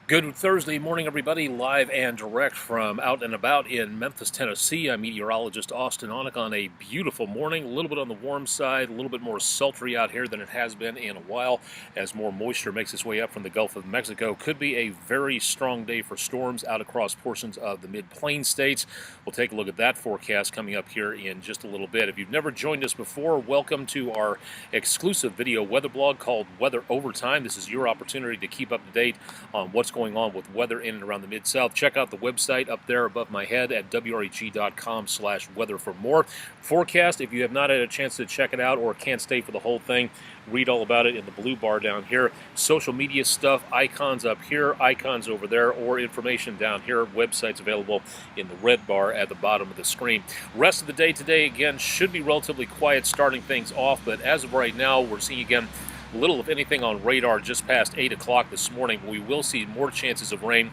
Good Thursday morning, everybody, live and direct from out and about in Memphis, Tennessee. I'm meteorologist Austen Onek on a beautiful morning, a little bit on the warm side, a little bit more sultry out here than it has been in a while as more moisture makes its way up from the Gulf of Mexico. Could be a very strong day for storms out across portions of the mid-plain states. We'll take a look at that forecast coming up here in just a little bit. If you've never joined us before, welcome to our exclusive video weather blog called Weather Overtime. This is your opportunity to keep up to date on what's going on with weather in and around the Mid-South. Check out the website up there above my head at wreg.com/weather for more. Forecast, if you have not had a chance to check it out or can't stay for the whole thing, read all about it in the blue bar down here. Social media stuff, icons up here, icons over there, or information down here. Websites available in the red bar at the bottom of the screen. Rest of the day today, again, should be relatively quiet starting things off, but as of right now, we're seeing again little of anything on radar just past 8 o'clock this morning. We will see more chances of rain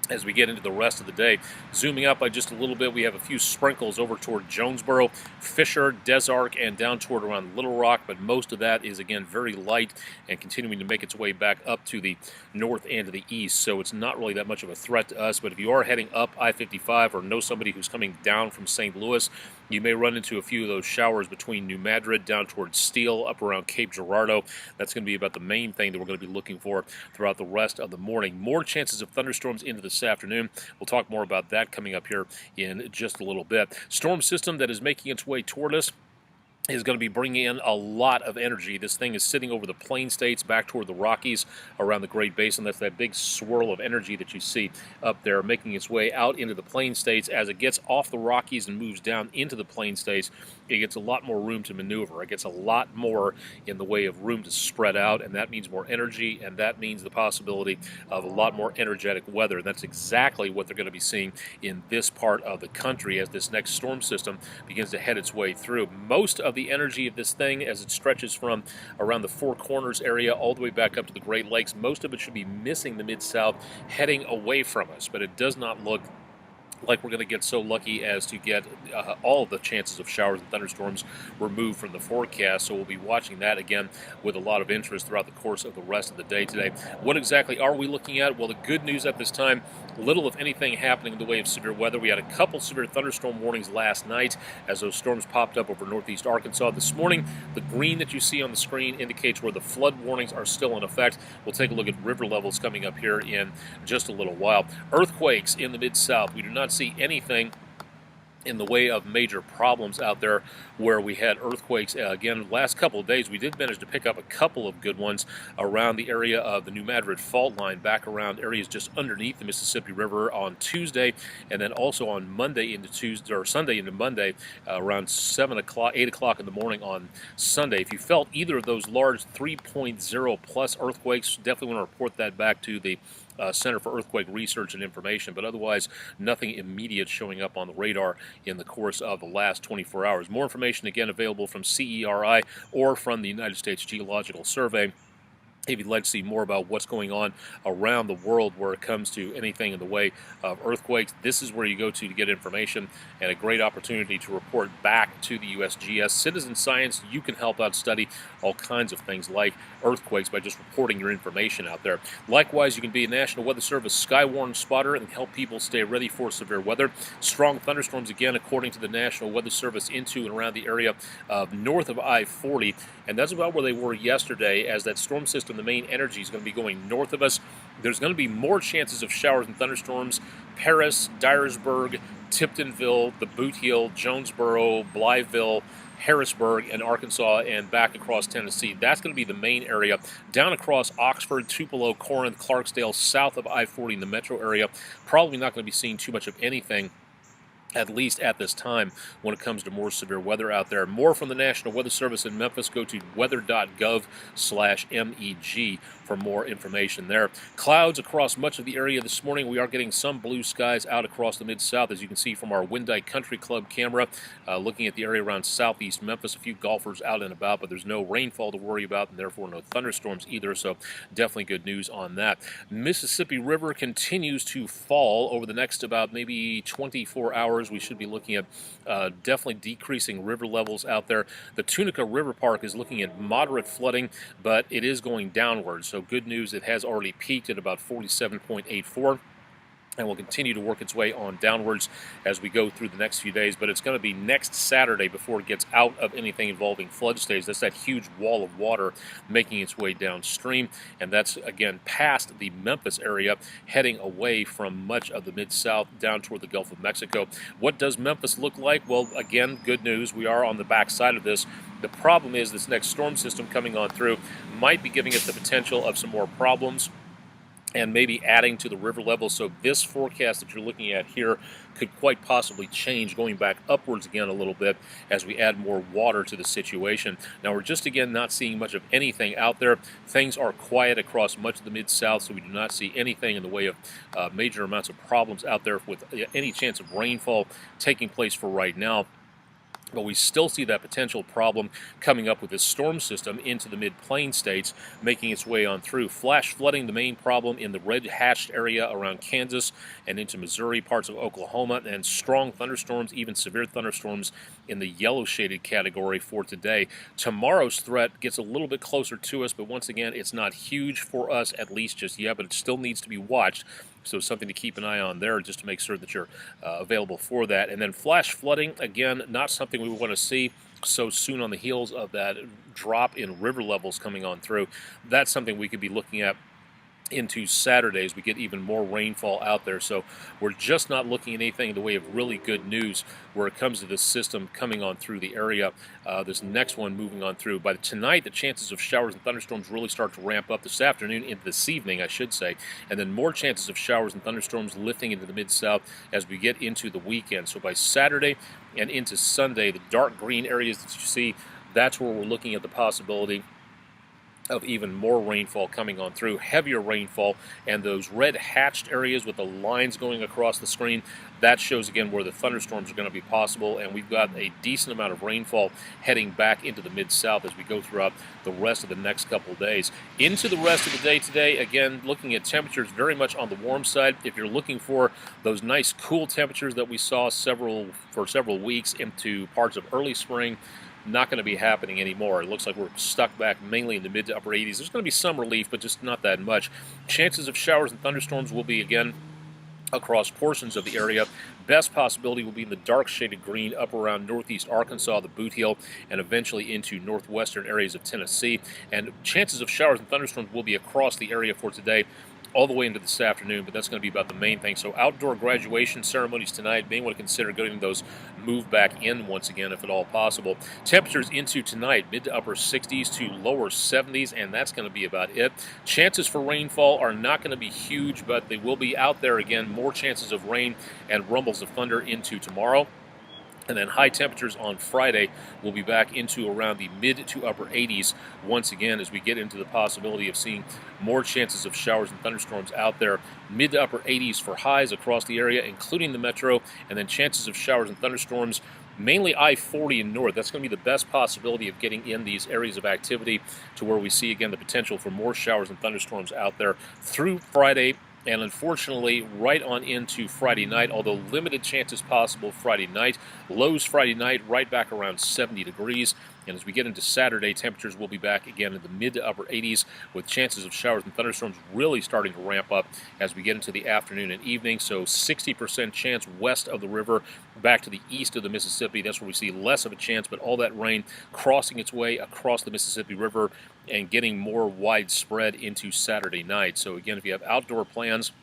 as we get into the rest of the day. Zooming up by just a little bit, we have a few sprinkles over toward Jonesboro, Fisher, Des Arc, and down toward around Little Rock, but most of that is, again, very light and continuing to make its way back up to the north and to the east, so it's not really that much of a threat to us. But if you are heading up I-55 or know somebody who's coming down from St. Louis, you may run into a few of those showers between New Madrid down towards Steele, up around Cape Girardeau. That's going to be about the main thing that we're going to be looking for throughout the rest of the morning. More chances of thunderstorms into this afternoon. We'll talk more about that coming up here in just a little bit. Storm system that is making its way toward us is going to be bringing in a lot of energy. This thing is sitting over the plain states back toward the Rockies around the Great Basin. That's that big swirl of energy that you see up there making its way out into the plain states. As it gets off the Rockies and moves down into the plain states, it gets a lot more room to maneuver. It gets a lot more in the way of room to spread out, and that means more energy, and that means the possibility of a lot more energetic weather. And that's exactly what they're going to be seeing in this part of the country as this next storm system begins to head its way through. Most of the energy of this thing, as it stretches from around the Four Corners area all the way back up to the Great Lakes, most of it should be missing the Mid-South, heading away from us, but it does not look like we're going to get so lucky as to get all of the chances of showers and thunderstorms removed from the forecast. So we'll be watching that again with a lot of interest throughout the course of the rest of the day today. What exactly are we looking at? Well, the good news at this time, little if anything happening in the way of severe weather. We had a couple severe thunderstorm warnings last night as those storms popped up over northeast Arkansas. This morning, the green that you see on the screen indicates where the flood warnings are still in effect. We'll take a look at river levels coming up here in just a little while. Earthquakes in the Mid-South. We do not see anything in the way of major problems out there where we had earthquakes. Again, last couple of days, we did manage to pick up a couple of good ones around the area of the New Madrid fault line, back around areas just underneath the Mississippi River on Tuesday, and then also on Monday into Tuesday, or Sunday into Monday, around 7 o'clock, 8 o'clock in the morning on Sunday. If you felt either of those large 3.0 plus earthquakes, definitely want to report that back to the Center for Earthquake Research and Information, but otherwise nothing immediate showing up on the radar in the course of the last 24 hours. More information again available from CERI or from the United States Geological Survey. If you'd like to see more about what's going on around the world where it comes to anything in the way of earthquakes, this is where you go to get information and a great opportunity to report back to the USGS. Citizen science, you can help out study all kinds of things like earthquakes by just reporting your information out there. Likewise, you can be a National Weather Service Skywarn spotter and help people stay ready for severe weather. Strong thunderstorms, again, according to the National Weather Service, into and around the area of north of I-40, and that's about where they were yesterday as that storm system, the main energy, is going to be going north of us. There's going to be more chances of showers and thunderstorms. Paris, Dyersburg, Tiptonville, the Boot Heel, Jonesboro, Blytheville, Harrisburg, and Arkansas, and back across Tennessee. That's going to be the main area. Down across Oxford, Tupelo, Corinth, Clarksdale, south of I-40 in the metro area. Probably not going to be seeing too much of anything, at least at this time, when it comes to more severe weather out there. More from the National Weather Service in Memphis. Go to weather.gov/MEG for more information there. Clouds across much of the area this morning. We are getting some blue skies out across the Mid-South, as you can see from our Windike Country Club camera. Looking at the area around southeast Memphis, a few golfers out and about, but there's no rainfall to worry about, and therefore no thunderstorms either, so definitely good news on that. Mississippi River continues to fall over the next about maybe 24 hours. hours, we should be looking at definitely decreasing river levels out there. The Tunica River Park is looking at moderate flooding, but it is going downward. So good news, it has already peaked at about 47.84. And will continue to work its way on downwards as we go through the next few days. But it's going to be next Saturday before it gets out of anything involving flood stage. That's that huge wall of water making its way downstream. And that's, again, past the Memphis area, heading away from much of the Mid-South down toward the Gulf of Mexico. What does Memphis look like? Well, again, good news. We are on the backside of this. The problem is this next storm system coming on through might be giving us the potential of some more problems and maybe adding to the river level. So this forecast that you're looking at here could quite possibly change, going back upwards again a little bit as we add more water to the situation. Now we're just again not seeing much of anything out there. Things are quiet across much of the Mid-South, so we do not see anything in the way of major amounts of problems out there with any chance of rainfall taking place for right now. But we still see that potential problem coming up with this storm system into the mid-plain states, making its way on through. Flash flooding, the main problem in the red-hatched area around Kansas and into Missouri, parts of Oklahoma, and strong thunderstorms, even severe thunderstorms in the yellow-shaded category for today. Tomorrow's threat gets a little bit closer to us, but once again, it's not huge for us, at least just yet, but it still needs to be watched. So something to keep an eye on there just to make sure that you're available for that. And then flash flooding, again, not something we want to see so soon on the heels of that drop in river levels coming on through. That's something we could be looking at into Saturday as we get even more rainfall out there. So we're just not looking at anything in the way of really good news where it comes to this system coming on through the area. This next one moving on through. By tonight, the chances of showers and thunderstorms really start to ramp up this afternoon, into this evening, I should say, and then more chances of showers and thunderstorms lifting into the Mid-South as we get into the weekend. So by Saturday and into Sunday, the dark green areas that you see, that's where we're looking at the possibility of even more rainfall coming on through, heavier rainfall, and those red hatched areas with the lines going across the screen, that shows again where the thunderstorms are going to be possible, and we've got a decent amount of rainfall heading back into the Mid-South as we go throughout the rest of the next couple of days. Into the rest of the day today, again, looking at temperatures very much on the warm side. If you're looking for those nice cool temperatures that we saw for several weeks into parts of early spring, not going to be happening anymore. It looks like we're stuck back mainly in the mid to upper 80s. There's going to be some relief, but just not that much. Chances of showers and thunderstorms will be, again, across portions of the area. Best possibility will be in the dark shaded green up around northeast Arkansas, the Boot Heel, and eventually into northwestern areas of Tennessee. And chances of showers and thunderstorms will be across the area for today, all the way into this afternoon, but that's going to be about the main thing. So outdoor graduation ceremonies tonight, may want to consider getting those moved back in once again if at all possible. Temperatures into tonight, mid to upper 60s to lower 70s, and that's going to be about it. Chances for rainfall are not going to be huge, but they will be out there again. More chances of rain and rumbles of thunder into tomorrow. And then high temperatures on Friday will be back into around the mid to upper 80s once again as we get into the possibility of seeing more chances of showers and thunderstorms out there. Mid to upper 80s for highs across the area, including the metro, and then chances of showers and thunderstorms mainly I-40 and north. That's going to be the best possibility of getting in these areas of activity to where we see again the potential for more showers and thunderstorms out there through Friday. And unfortunately, right on into Friday night, although limited chances possible Friday night. Lows Friday night right back around 70 degrees. And as we get into Saturday, temperatures will be back again in the mid to upper 80s with chances of showers and thunderstorms really starting to ramp up as we get into the afternoon and evening. So 60% chance west of the river back to the east of the Mississippi. That's where we see less of a chance, but all that rain crossing its way across the Mississippi River and getting more widespread into Saturday night. So again, if you have outdoor plans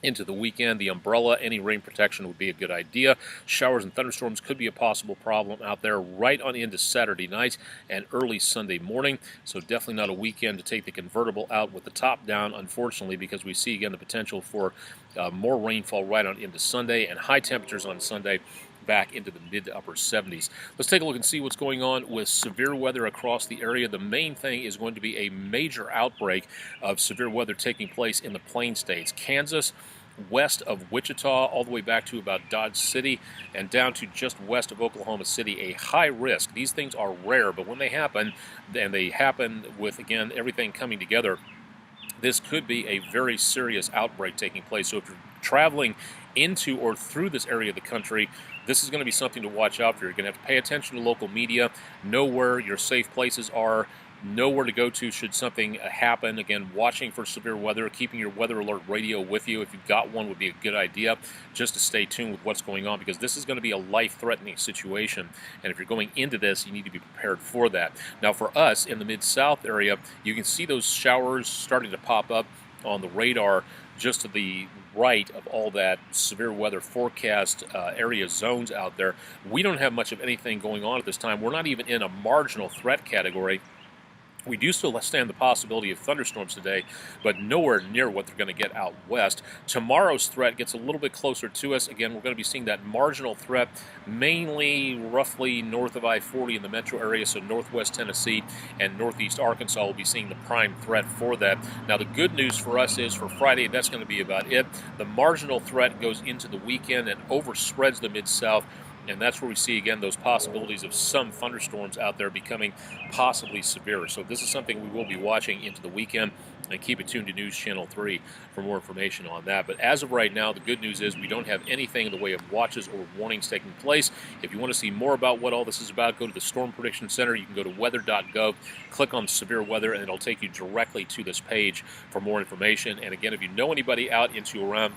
into the weekend, the umbrella, any rain protection would be a good idea. Showers and thunderstorms could be a possible problem out there right on into Saturday night and early Sunday morning. So definitely not a weekend to take the convertible out with the top down, unfortunately, because we see again the potential for more rainfall right on into Sunday and high temperatures on Sunday back into the mid to upper 70s. Let's take a look and see what's going on with severe weather across the area. The main thing is going to be a major outbreak of severe weather taking place in the plain states. Kansas, west of Wichita, all the way back to about Dodge City, and down to just west of Oklahoma City, a high risk. These things are rare, but when they happen, and they happen with, again, everything coming together, this could be a very serious outbreak taking place. So if you're traveling into or through this area of the country, this is going to be something to watch out for. You're going to have to pay attention to local media, know where your safe places are, know where to go to should something happen. Again, watching for severe weather, keeping your weather alert radio with you if you've got one would be a good idea, just to stay tuned with what's going on, because this is going to be a life-threatening situation, and if you're going into this, you need to be prepared for that. Now for us in the Mid-South area, you can see those showers starting to pop up on the radar just to the right of all that severe weather forecast area zones out there. We don't have much of anything going on at this time. We're not even in a marginal threat category. We do still stand the possibility of thunderstorms today, but nowhere near what they're going to get out west. Tomorrow's threat gets a little bit closer to us. Again, we're going to be seeing that marginal threat, mainly roughly north of I-40 in the metro area, so northwest Tennessee and northeast Arkansas will be seeing the prime threat for that. Now, the good news for us is for Friday, that's going to be about it. The marginal threat goes into the weekend and overspreads the Mid-South. And that's where we see, again, those possibilities of some thunderstorms out there becoming possibly severe. So this is something we will be watching into the weekend, and keep it tuned to News Channel 3 for more information on that. But as of right now, the good news is we don't have anything in the way of watches or warnings taking place. If you want to see more about what all this is about, go to the Storm Prediction Center. You can go to weather.gov, click on severe weather, and it'll take you directly to this page for more information. And again, if you know anybody out into around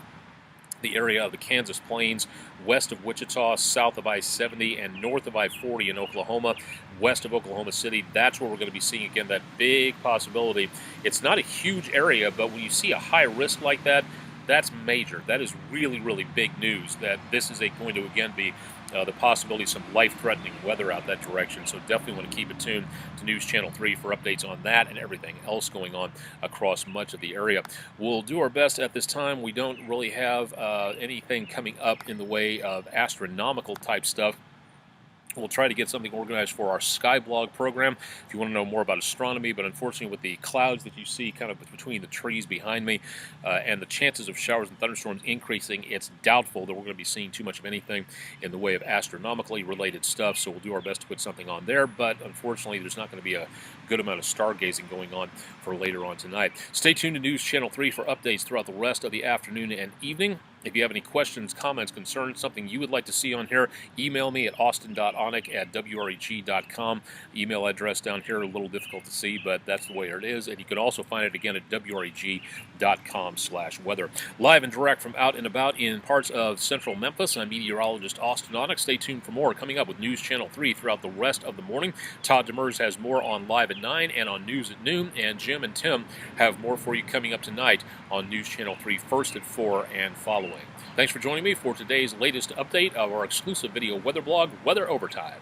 the area of the Kansas Plains, west of Wichita, south of I-70, and north of I-40 in Oklahoma, west of Oklahoma City, that's where we're going to be seeing, again, that big possibility. It's not a huge area, but when you see a high risk like that, that's major. That is really, really big news, that this is going to, again, be the possibility of some life-threatening weather out that direction. So definitely want to keep it tuned to News Channel 3 for updates on that and everything else going on across much of the area. We'll do our best at this time. We don't really have anything coming up in the way of astronomical type stuff. We'll try to get something organized for our Skyblog program if you want to know more about astronomy, but unfortunately with the clouds that you see kind of between the trees behind me and the chances of showers and thunderstorms increasing, it's doubtful that we're going to be seeing too much of anything in the way of astronomically related stuff, so we'll do our best to put something on there, but unfortunately there's not going to be a good amount of stargazing going on for later on tonight. Stay tuned to News Channel 3 for updates throughout the rest of the afternoon and evening. If you have any questions, comments, concerns, something you would like to see on here, email me at austen.onek@wreg.com. Email address down here, a little difficult to see, but that's the way it is. And you can also find it again at wreg.com/weather. Live and direct from out and about in parts of central Memphis, I'm meteorologist Austen Onek. Stay tuned for more coming up with News Channel 3 throughout the rest of the morning. Todd Demers has more on Live at 9 and on News at noon, and Jim and Tim have more for you coming up tonight on News Channel 3 first at 4 and following. Thanks for joining me for today's latest update of our exclusive video weather blog, Weather Overtime.